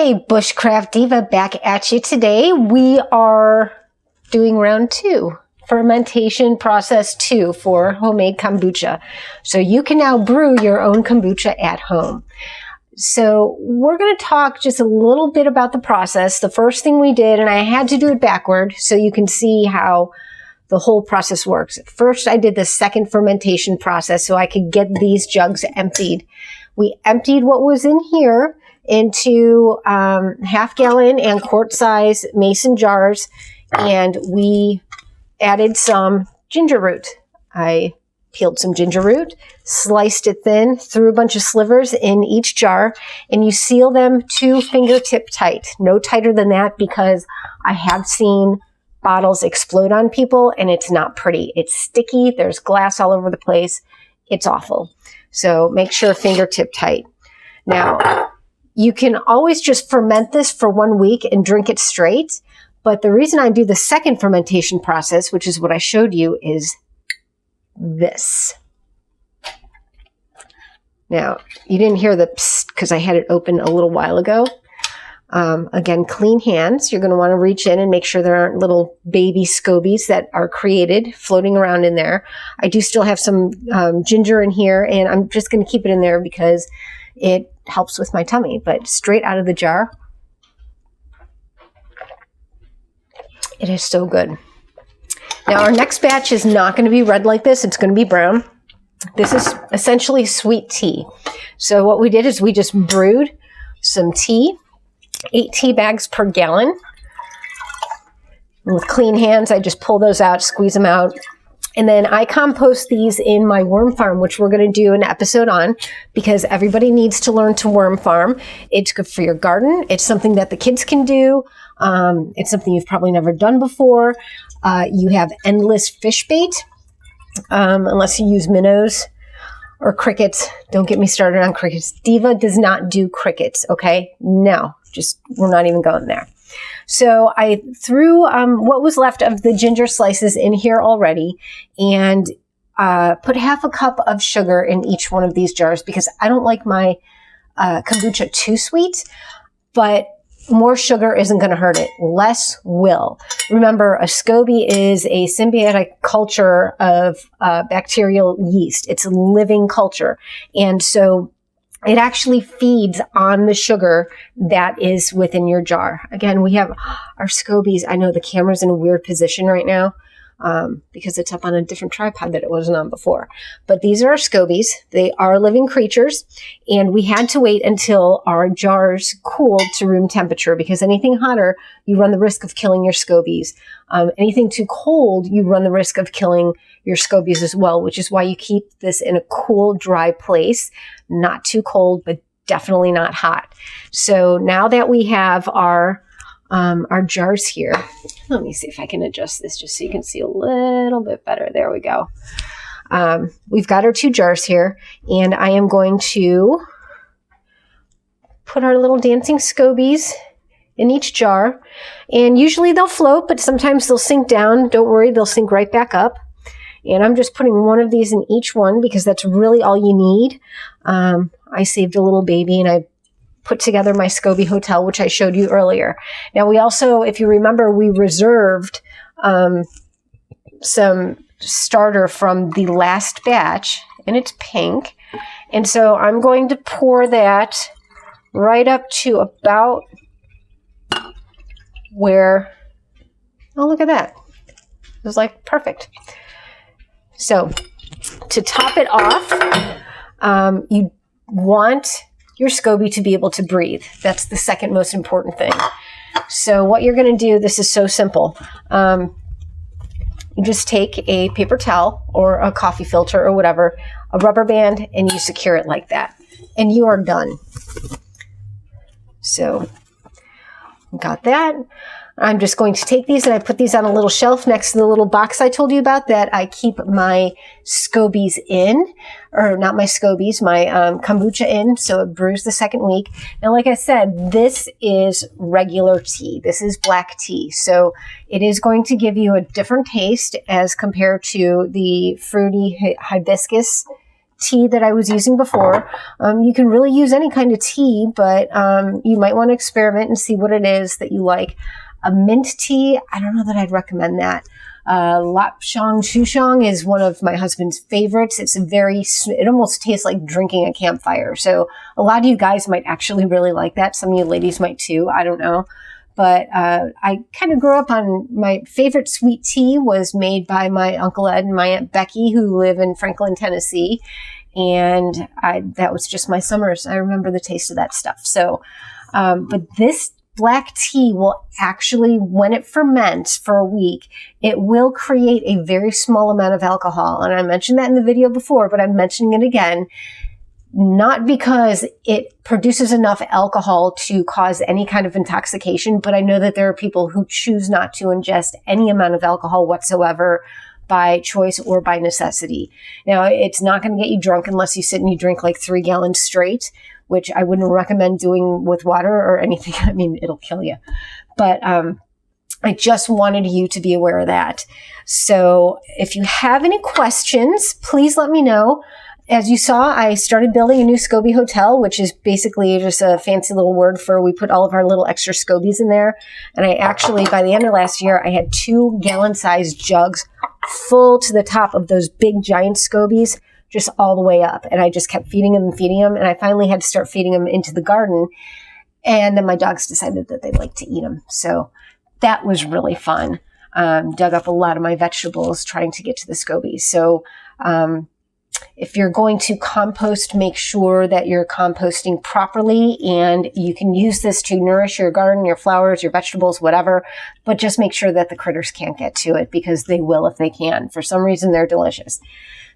Hey, Bushcraft Diva, back at you today. We are doing round 2, fermentation process 2 for homemade kombucha. So you can now brew your own kombucha at home. So we're going to talk just a little bit about the process. The first thing we did, and I had to do it backward so you can see how the whole process works. First, I did the second fermentation process so I could get these jugs emptied. We emptied what was in here into half-gallon and quart-size mason jars, and we added some ginger root. I peeled some ginger root, sliced it thin, threw a bunch of slivers in each jar, and you seal them to fingertip tight. No tighter than that, because I have seen bottles explode on people, and it's not pretty. It's sticky. There's glass all over the place. It's awful. So make sure fingertip tight. Now, you can always just ferment this for 1 week and drink it straight. But the reason I do the second fermentation process, which is what I showed you, is this. Now, you didn't hear the psst because I had it open a little while ago. Again, clean hands. You're going to want to reach in and make sure there aren't little baby scobies that are created floating around in there. I do still have some ginger in here, and I'm just going to keep it in there because it helps with my tummy. But straight out of the jar, it is so good. Now, our next batch is not going to be red like this. It's going to be brown. This is essentially sweet tea. So what we did is we just brewed some tea, 8 tea bags per gallon. And with clean hands, I just pull those out, squeeze them out. And then I compost these in my worm farm, which we're going to do an episode on, because everybody needs to learn to worm farm. It's good for your garden. It's something that the kids can do. It's something you've probably never done before. You have endless fish bait, unless you use minnows or crickets. Don't get me started on crickets. Diva does not do crickets, okay? No, we're not even going there. So I threw what was left of the ginger slices in here already, and put half a cup of sugar in each one of these jars because I don't like my kombucha too sweet, but more sugar isn't going to hurt it. Less will. Remember, a SCOBY is a symbiotic culture of bacterial yeast. It's a living culture. And so it actually feeds on the sugar that is within your jar. Again, we have our SCOBYs. I know the camera's in a weird position right now because it's up on a different tripod that it wasn't on before. But these are our SCOBYs. They are living creatures, and we had to wait until our jars cooled to room temperature because anything hotter, you run the risk of killing your SCOBYs. Anything too cold, you run the risk of killing your SCOBYs as well, which is why you keep this in a cool, dry place. Not too cold, but definitely not hot. So now that we have our jars here, let me see if I can adjust this just so you can see a little bit better. There we go. We've got our 2 jars here, and I am going to put our little dancing SCOBYs in each jar. And usually they'll float, but sometimes they'll sink down. Don't worry, they'll sink right back up. And I'm just putting one of these in each one because that's really all you need. I saved a little baby, and I put together my SCOBY hotel, which I showed you earlier. Now, we also, if you remember, we reserved some starter from the last batch, and it's pink. And so I'm going to pour that right up to about where, oh, look at that. It was like perfect. So to top it off, you want your SCOBY to be able to breathe. That's the second most important thing. So what you're going to do, this is so simple. You just take a paper towel or a coffee filter or whatever, a rubber band, and you secure it like that. And you are done. So got that. I'm just going to take these and I put these on a little shelf next to the little box I told you about that I keep my SCOBYs in, or not my SCOBYs, my kombucha in, so it brews the second week. Now, like I said, this is regular tea. This is black tea, so it is going to give you a different taste as compared to the fruity hibiscus tea that I was using before. You can really use any kind of tea, but you might want to experiment and see what it is that you like. A mint tea, I don't know that I'd recommend that. Lapsang Souchong is one of my husband's favorites. It almost tastes like drinking a campfire. So a lot of you guys might actually really like that. Some of you ladies might too. I don't know. But I kind of grew up on my favorite sweet tea was made by my Uncle Ed and my Aunt Becky, who live in Franklin, Tennessee. And that was just my summers. I remember the taste of that stuff. So, but this black tea will actually, when it ferments for a week, it will create a very small amount of alcohol. And I mentioned that in the video before, but I'm mentioning it again. Not because it produces enough alcohol to cause any kind of intoxication, but I know that there are people who choose not to ingest any amount of alcohol whatsoever by choice or by necessity. Now, it's not going to get you drunk unless you sit and you drink like 3 gallons straight, which I wouldn't recommend doing with water or anything. I mean, it'll kill you. But I just wanted you to be aware of that. So if you have any questions, please let me know. As you saw, I started building a new SCOBY hotel, which is basically just a fancy little word for we put all of our little extra SCOBYs in there. And I actually, by the end of last year, I had 2 gallon-sized jugs full to the top of those big giant SCOBYs, just all the way up. And I just kept feeding them and feeding them. And I finally had to start feeding them into the garden. And then my dogs decided that they'd like to eat them. So that was really fun. Dug up a lot of my vegetables trying to get to the SCOBYs. So, if you're going to compost, make sure that you're composting properly, and you can use this to nourish your garden, your flowers, your vegetables, whatever, but just make sure that the critters can't get to it, because they will if they can. For some reason, they're delicious.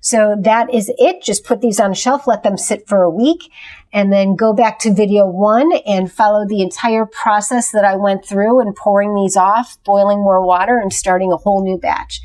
So that is it. Just put these on a shelf, let them sit for a week, and then go back to video 1 and follow the entire process that I went through and pouring these off, boiling more water, and starting a whole new batch.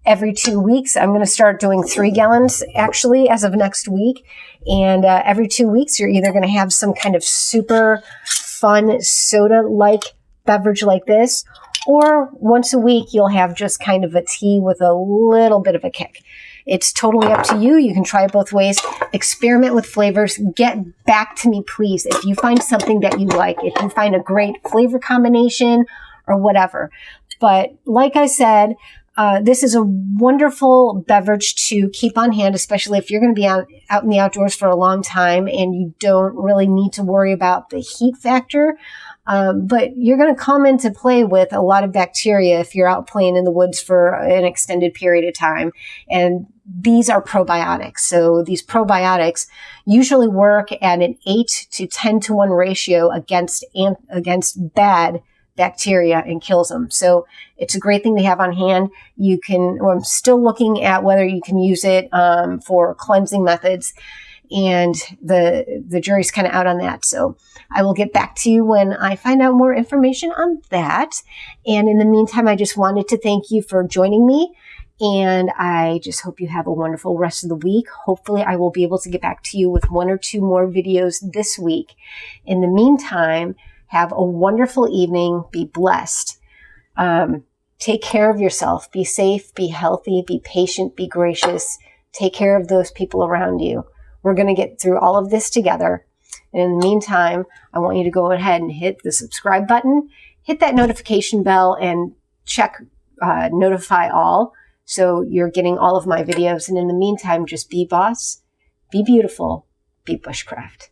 Every 2 weeks, I'm going to start doing 3 gallons actually as of next week. And every 2 weeks, you're either going to have some kind of super fun soda-like beverage like this, or once a week, you'll have just kind of a tea with a little bit of a kick. It's totally up to you. You can try it both ways. Experiment with flavors. Get back to me, please, if you find something that you like, if you find a great flavor combination or whatever. But like I said, this is a wonderful beverage to keep on hand, especially if you're going to be out in the outdoors for a long time and you don't really need to worry about the heat factor. But you're going to come into play with a lot of bacteria if you're out playing in the woods for an extended period of time. And these are probiotics. So these probiotics usually work at an 8 to 10 to 1 ratio against bad bacteria and kills them. So it's a great thing to have on hand. I'm still looking at whether you can use it for cleansing methods, and the jury's kind of out on that. So I will get back to you when I find out more information on that. And in the meantime, I just wanted to thank you for joining me. And I just hope you have a wonderful rest of the week. Hopefully I will be able to get back to you with 1 or 2 more videos this week. In the meantime, have a wonderful evening. Be blessed. Take care of yourself. Be safe, be healthy, be patient, be gracious. Take care of those people around you. We're going to get through all of this together. And in the meantime, I want you to go ahead and hit the subscribe button, hit that notification bell, and check notify all, so you're getting all of my videos. And in the meantime, just be boss, be beautiful, be bushcraft.